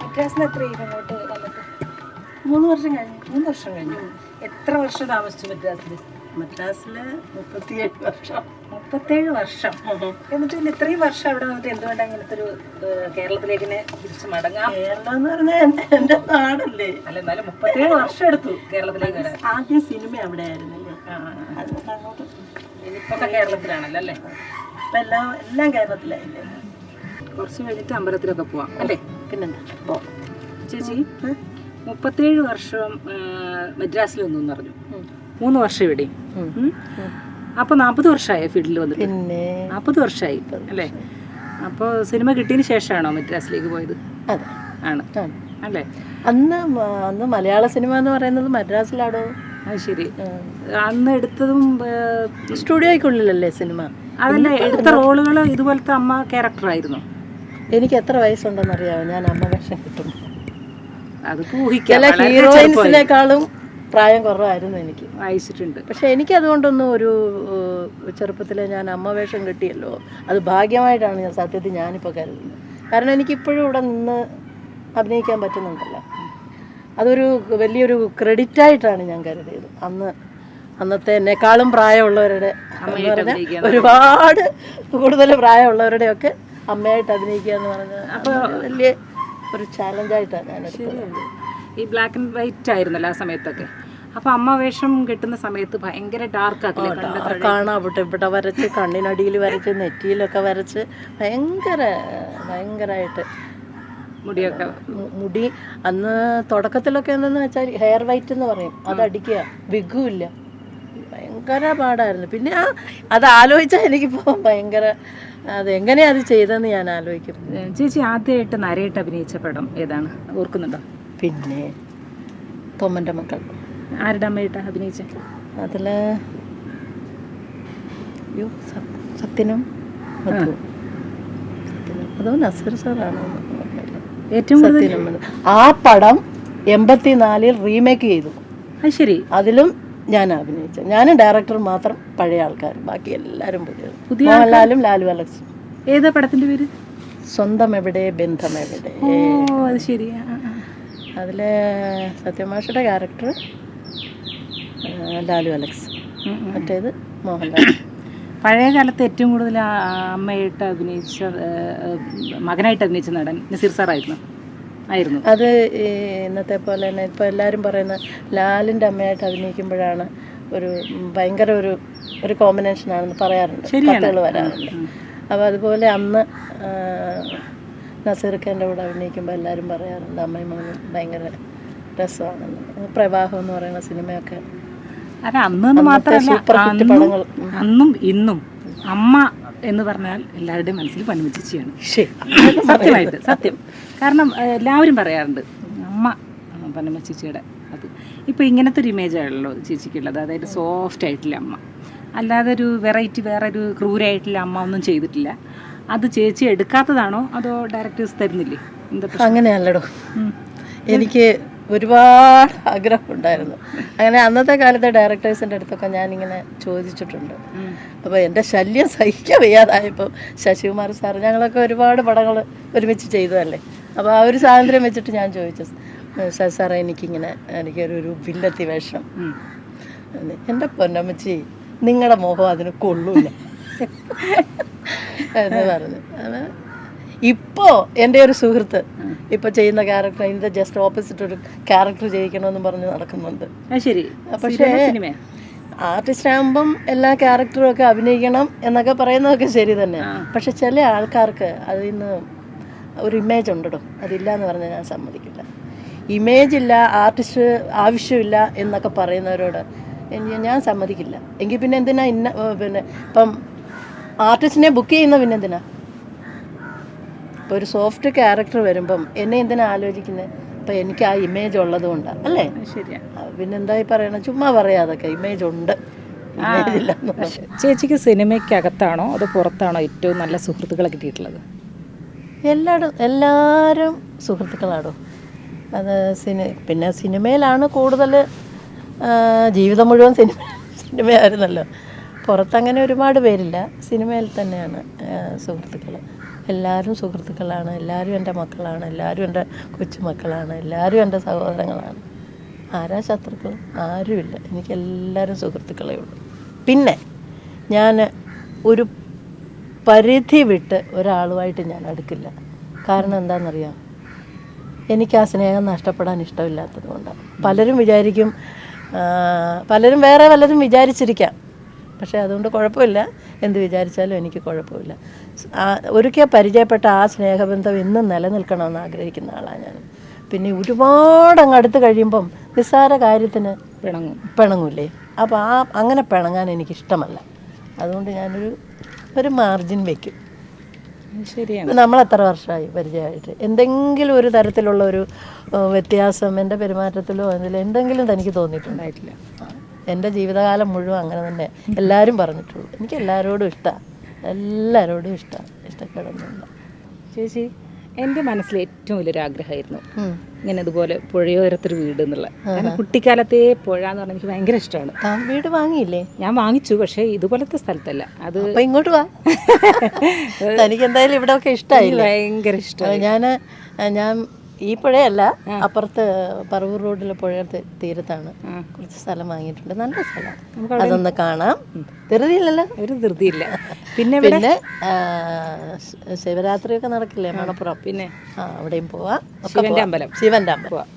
മദ്രാസിന് എത്രയും ഇങ്ങോട്ട് വന്നിട്ട് 3 വർഷം കഴിഞ്ഞു. 3 വർഷം കഴിഞ്ഞു. എത്ര വർഷം താമസിച്ചു മദ്രാസിൽ? മദ്രാസിൽ 37 വർഷം. 37 വർഷം. എന്നിട്ട് പിന്നെ ഇത്രയും വർഷം അവിടെ വന്നിട്ട് എന്തുകൊണ്ടാണ് ഇങ്ങനത്തെ ഒരു കേരളത്തിലേക്ക് തിരിച്ച് മടങ്ങാം? കേരളം എന്ന് പറഞ്ഞാൽ എൻ്റെ നാടല്ലേ. അല്ല, എന്നാലും 37 വർഷം എടുത്തു കേരളത്തിലേക്ക് വരാൻ. ആദ്യം സിനിമ അവിടെ ആയിരുന്നല്ലേ. അതിനൊക്കെ അങ്ങോട്ട് ഇനിയിപ്പൊക്കെ കേരളത്തിലാണല്ലോ അല്ലേ? ഇപ്പം എല്ലാം കേരളത്തിലായില്ലേ. കുറച്ച് കഴിഞ്ഞിട്ട് അമ്പലത്തിലൊക്കെ പോവാം അല്ലേ? പിന്നെന്താ ചേച്ചി 37 വർഷം മദ്രാസിൽ വന്നു പറഞ്ഞു. 3 വർഷം ഇവിടെ. അപ്പോൾ 40 വർഷമായി ഫീൽഡിൽ വന്നിട്ട്. പിന്നെ 40 വർഷമായി അല്ലേ? അപ്പോൾ സിനിമ കിട്ടിയതിന് ശേഷമാണോ മദ്രാസിലേക്ക് പോയത്? അതെ ആണ് അല്ലേ? അന്ന് മലയാള സിനിമ എന്ന് പറയുന്നത് മദ്രാസിലാടോ. അത് ശരി. അന്ന് എടുത്തതും സ്റ്റുഡിയോയ്ക്കുള്ളിലല്ലേ സിനിമ. അതല്ല, എടുത്ത റോളുകൾ ഇതുപോലത്തെ അമ്മ ക്യാരക്ടറായിരുന്നു. എനിക്ക് എത്ര വയസ്സുണ്ടെന്നറിയാമോ? ഞാൻ അമ്മ വേഷം കിട്ടുന്നു. അത് ഊഹിക്കാൻ ചില ഹീറോയിൻസിനേക്കാളും പ്രായം കുറവായിരുന്നു എനിക്ക്. വായിച്ചിട്ടുണ്ട്. പക്ഷെ എനിക്കതുകൊണ്ടൊന്നും ഒരു ചെറുപ്പത്തിൽ ഞാൻ അമ്മ വേഷം കിട്ടിയല്ലോ, അത് ഭാഗ്യമായിട്ടാണ് ഞാൻ സത്യത്തിൽ ഞാനിപ്പോൾ കരുതുന്നത്. കാരണം എനിക്കിപ്പോഴും ഇവിടെ നിന്ന് അഭിനയിക്കാൻ പറ്റുന്നുണ്ടല്ലോ. അതൊരു വലിയൊരു ക്രെഡിറ്റായിട്ടാണ് ഞാൻ കരുതിയത്. അന്നത്തെ എന്നെക്കാളും പ്രായമുള്ളവരുടെ എന്ന് പറഞ്ഞാൽ ഒരുപാട് കൂടുതൽ പ്രായമുള്ളവരുടെയൊക്കെ അമ്മയായിട്ട് അഭിനയിക്കുക എന്ന് പറഞ്ഞാൽ അപ്പോൾ വലിയ ഒരു ചാലഞ്ചായിട്ടാണ് ഞാൻ എടുത്തത്. ഈ ബ്ലാക്ക് ആൻഡ് വൈറ്റ് ആയിരുന്നല്ലോ ആ സമയത്തൊക്കെ. അപ്പോൾ അമ്മ വേഷം കെട്ടുന്ന സമയത്ത് ഭയങ്കര ഡാർക്കാക്കില്ലേ? ഇവിടെ വരച്ച്, കണ്ണിനടിയിൽ വരച്ച്, നെറ്റിയിലൊക്കെ വരച്ച് ഭയങ്കരമായിട്ട് മുടി അന്ന് തുടക്കത്തിലൊക്കെ എന്തെന്ന് വെച്ചാൽ ഹെയർ വൈറ്റ് എന്ന് പറയും, അതടിക്കുക, വിഗും ഇല്ല. ഭയങ്കര പാടായിരുന്നു. പിന്നെ അത് ആലോചിച്ചാൽ എനിക്കിപ്പോൾ ഭയങ്കര അതെങ്ങനെയാണ് അത് ചെയ്തതെന്ന് ഞാൻ ആലോചിക്കും. ചേച്ചി ആദ്യമായിട്ട് നരയിട്ട് അഭിനയിച്ച പടം ഏതാണ്, ഓർക്കുന്നുണ്ടോ? പിന്നെ തൊമ്മൻ്റെ മക്കൾ. ആരുടെ അമ്മയായിട്ടാണ് അഭിനയിച്ചത്? അതിൽ സത്യനും അതോ നസീർ സാറാണോ ഏറ്റവും കൂടുതൽ? ആ പടം 84 റീമേക്ക് ചെയ്തു. അത് ശരി. അതിലും ഞാൻ അഭിനയിച്ചു. ഞാനും ഡയറക്ടർ മാത്രം പഴയ ആൾക്കാർ, ബാക്കി എല്ലാവരും പുതിയ. മോഹൻലാലും ലാലു അലക്സും. ഏതാ പടത്തിന്റെ പേര്? സ്വന്തം എവിടെ ബന്ധം എവിടെ. അത് ശരി. അതിൽ സത്യമാഷയുടെ ക്യാരക്ടർ ലാലു അലക്സ്, മറ്റേത് മോഹൻലാൽ. പഴയ കാലത്ത് ഏറ്റവും കൂടുതൽ അമ്മയായിട്ട് അഭിനയിച്ച മകനായിട്ട് അഭിനയിച്ച നടൻ നസീർ സാറായിരുന്നു. അത് ഇന്നത്തെ പോലെ തന്നെ ഇപ്പോൾ എല്ലാവരും പറയുന്ന ലാലിൻ്റെ അമ്മയായിട്ട് അഭിനയിക്കുമ്പോഴാണ് ഒരു ഭയങ്കര ഒരു കോമ്പിനേഷനാണെന്ന് പറയാറുണ്ട്, കഥകൾ വരാറുണ്ട്. അപ്പോൾ അതുപോലെ അന്ന് നസീർ ഖാൻ്റെ കൂടെ അഭിനയിക്കുമ്പോൾ എല്ലാവരും പറയാറുണ്ട് അമ്മയും മകനും ഭയങ്കര രസമാണെന്ന്. പ്രവാഹം എന്ന് പറയുന്ന സിനിമയൊക്കെ അത് അന്ന് മാത്രമല്ല, അന്നും ഇന്നും അമ്മ എന്ന് പറഞ്ഞാൽ എല്ലാവരുടെയും മനസ്സിൽ പണിമുച്ചിയാണ്. സത്യമായിട്ട് സത്യം. കാരണം എല്ലാവരും പറയാറുണ്ട് അമ്മ പന്നമ്മ ചേച്ചിയുടെ. അത് ഇപ്പോൾ ഇങ്ങനത്തെ ഒരു ഇമേജാണല്ലോ ചേച്ചിക്കുള്ളത്, അതായത് സോഫ്റ്റ് ആയിട്ടുള്ള അമ്മ, അല്ലാതെ ഒരു വെറൈറ്റി വേറൊരു ക്രൂരായിട്ടുള്ള അമ്മ ഒന്നും ചെയ്തിട്ടില്ല. അത് ചേച്ചി എടുക്കാത്തതാണോ അതോ ഡയറക്ടേഴ്സ് തരുന്നില്ലേ? എന്താ? അങ്ങനെയല്ലടോ, എനിക്ക് ഒരുപാട് ആഗ്രഹമുണ്ടായിരുന്നു. അങ്ങനെ അന്നത്തെ കാലത്തെ ഡയറക്ടേഴ്സിൻ്റെ അടുത്തൊക്കെ ഞാനിങ്ങനെ ചോദിച്ചിട്ടുണ്ട്. അപ്പോൾ എൻ്റെ ശല്യം സഹിക്കാൻ വയ്യാതായപ്പോൾ ശശികുമാർ സാർ, ഞങ്ങളൊക്കെ ഒരുപാട് പടങ്ങൾ ഒരുമിച്ച് ചെയ്തതല്ലേ, അപ്പോൾ ആ ഒരു സ്വാതന്ത്ര്യം വെച്ചിട്ട് ഞാൻ ചോദിച്ചു, ശശി സാറേ എനിക്കൊരു വില്ലത്തി വേഷം. എൻ്റെ പൊന്നമ്മച്ചി നിങ്ങളുടെ മോഹം അതിന് കൊള്ളൂല എന്ന് പറഞ്ഞു. ഇപ്പോൾ എൻ്റെ ഒരു സുഹൃത്ത് ഇപ്പോൾ ചെയ്യുന്ന ക്യാരക്ടർ ഇതിൻ്റെ ജസ്റ്റ് ഓപ്പോസിറ്റ് ഒരു ക്യാരക്ടർ ചെയ്യിക്കണമെന്ന് പറഞ്ഞ് നടക്കുന്നുണ്ട്. ശരി. പക്ഷേ ആർട്ടിസ്റ്റ് ആകുമ്പം എല്ലാ ക്യാരക്ടറും ഒക്കെ അഭിനയിക്കണം എന്നൊക്കെ പറയുന്നതൊക്കെ ശരി തന്നെ. പക്ഷെ ചില ആൾക്കാർക്ക് അതിൽ നിന്ന് ഒരു ഇമേജ് ഉണ്ടോ, അതില്ല എന്ന് പറഞ്ഞാൽ ഞാൻ സമ്മതിക്കില്ല. ഇമേജ് ഇല്ല, ആർട്ടിസ്റ്റ് ആവശ്യമില്ല എന്നൊക്കെ പറയുന്നവരോട് ഞാൻ സമ്മതിക്കില്ല. എങ്കിൽ പിന്നെ എന്തിനാ ഇപ്പം ആർട്ടിസ്റ്റിനെ ബുക്ക് ചെയ്യുന്ന പിന്നെ എന്തിനാ? ഇപ്പോൾ ഒരു സോഫ്റ്റ് ക്യാരക്ടർ വരുമ്പം എന്നെ എന്തിനാ ആലോചിക്കുന്നത്? അപ്പം എനിക്ക് ആ ഇമേജ് ഉള്ളത് കൊണ്ടാണ് അല്ലേ? ശരിയാ. പിന്നെന്തായി പറയണം, ചുമ്മാ പറയാതൊക്കെ ഇമേജ് ഉണ്ട്, ഇമേജ് ഇല്ല. ചേച്ചിക്ക് സിനിമയ്ക്കകത്താണോ അതോ പുറത്താണോ ഏറ്റവും നല്ല സുഹൃത്തുക്കളെ കിട്ടിയിട്ടുള്ളത്? എല്ലാവരും സുഹൃത്തുക്കളാണോ. അത് പിന്നെ സിനിമയിലാണ് കൂടുതൽ. ജീവിതം മുഴുവൻ സിനിമയായിരുന്നല്ലോ. പുറത്തങ്ങനെ ഒരുപാട് പേരില്ല, സിനിമയിൽ തന്നെയാണ് സുഹൃത്തുക്കൾ. എല്ലാവരും സുഹൃത്തുക്കളാണ്, എല്ലാവരും എൻ്റെ മക്കളാണ്, എല്ലാവരും എൻ്റെ കൊച്ചുമക്കളാണ്, എല്ലാവരും എൻ്റെ സഹോദരങ്ങളാണ്. ആരാ ശത്രുക്കൾ? ആരുമില്ല. എനിക്ക് എല്ലാവരും സുഹൃത്തുക്കളേ ഉള്ളൂ. പിന്നെ ഞാൻ ഒരു പരിധി വിട്ട് ഒരാളുമായിട്ട് ഞാൻ അടുക്കില്ല. കാരണം എന്താണെന്നറിയാം, എനിക്ക് ആ സ്നേഹം നഷ്ടപ്പെടാൻ ഇഷ്ടമില്ലാത്തത് കൊണ്ടാണ്. പലരും വിചാരിക്കും, പലരും വേറെ വല്ലതും വിചാരിച്ചിരിക്കാം, പക്ഷേ അതുകൊണ്ട് കുഴപ്പമില്ല. എന്ത് വിചാരിച്ചാലും എനിക്ക് കുഴപ്പമില്ല. ഒരിക്കൽ പരിചയപ്പെട്ട ആ സ്നേഹബന്ധം ഇന്നും നിലനിൽക്കണമെന്ന് ആഗ്രഹിക്കുന്ന ആളാണ് ഞാൻ. പിന്നെ ഒരുപാട് അങ്ങ് അടുത്ത് കഴിയുമ്പം നിസ്സാര കാര്യത്തിന് പിണങ്ങൂലേ? അപ്പോൾ അങ്ങനെ പിണങ്ങാൻ എനിക്കിഷ്ടമല്ല. അതുകൊണ്ട് ഞാനൊരു മാർജിൻ വയ്ക്കും. ശരിയാണ്. നമ്മളെത്ര വർഷമായി പരിചയമായിട്ട്? എന്തെങ്കിലും ഒരു തരത്തിലുള്ള ഒരു വ്യത്യാസം എൻ്റെ പെരുമാറ്റത്തിലോ എന്തെങ്കിലും തനിക്ക് തോന്നിയിട്ടുണ്ടായിട്ടില്ല. എൻ്റെ ജീവിതകാലം മുഴുവൻ അങ്ങനെ തന്നെ എല്ലാവരും പറഞ്ഞിട്ടുള്ളൂ. എനിക്ക് എല്ലാവരോടും ഇഷ്ടമാണ്, എല്ലാവരോടും ഇഷ്ടമാണ്, ഇഷ്ടപ്പെടുന്നില്ല. ചേച്ചി, എൻ്റെ മനസ്സിൽ ഏറ്റവും വലിയൊരു ആഗ്രഹമായിരുന്നു ഇങ്ങനെ ഇതുപോലെ പുഴയോരത്തൊരു വീട് എന്നുള്ളത്. കാരണം കുട്ടിക്കാലത്തെ പുഴ എന്ന് പറഞ്ഞാൽ എനിക്ക് ഭയങ്കര ഇഷ്ടമാണ്. വീട് വാങ്ങിയില്ലേ? ഞാൻ വാങ്ങിച്ചു, പക്ഷേ ഇതുപോലത്തെ സ്ഥലത്തല്ല. അത് ഇങ്ങോട്ട് വാ. എനിക്ക് എന്തായാലും ഇവിടെ ഒക്കെ ഇഷ്ടമായി, ഭയങ്കര ഇഷ്ടമായി. ഞാൻ ഈ പുഴയല്ല, അപ്പുറത്ത് പറവൂർ റോഡിലെ പുഴയുടെ തീരത്താണ് കുറച്ച് സ്ഥലം വാങ്ങിയിട്ടുണ്ട്. നല്ല സ്ഥലം, അതൊന്ന് കാണാം. ധൃതിയില്ലല്ലോ? ഒരു ധൃതിയില്ല. പിന്നെ ശിവരാത്രിയൊക്കെ നടക്കില്ലേ മണപ്പുറം? പിന്നെ അവിടെയും പോവാം. ശിവന്റെ അമ്പലം പോവാം.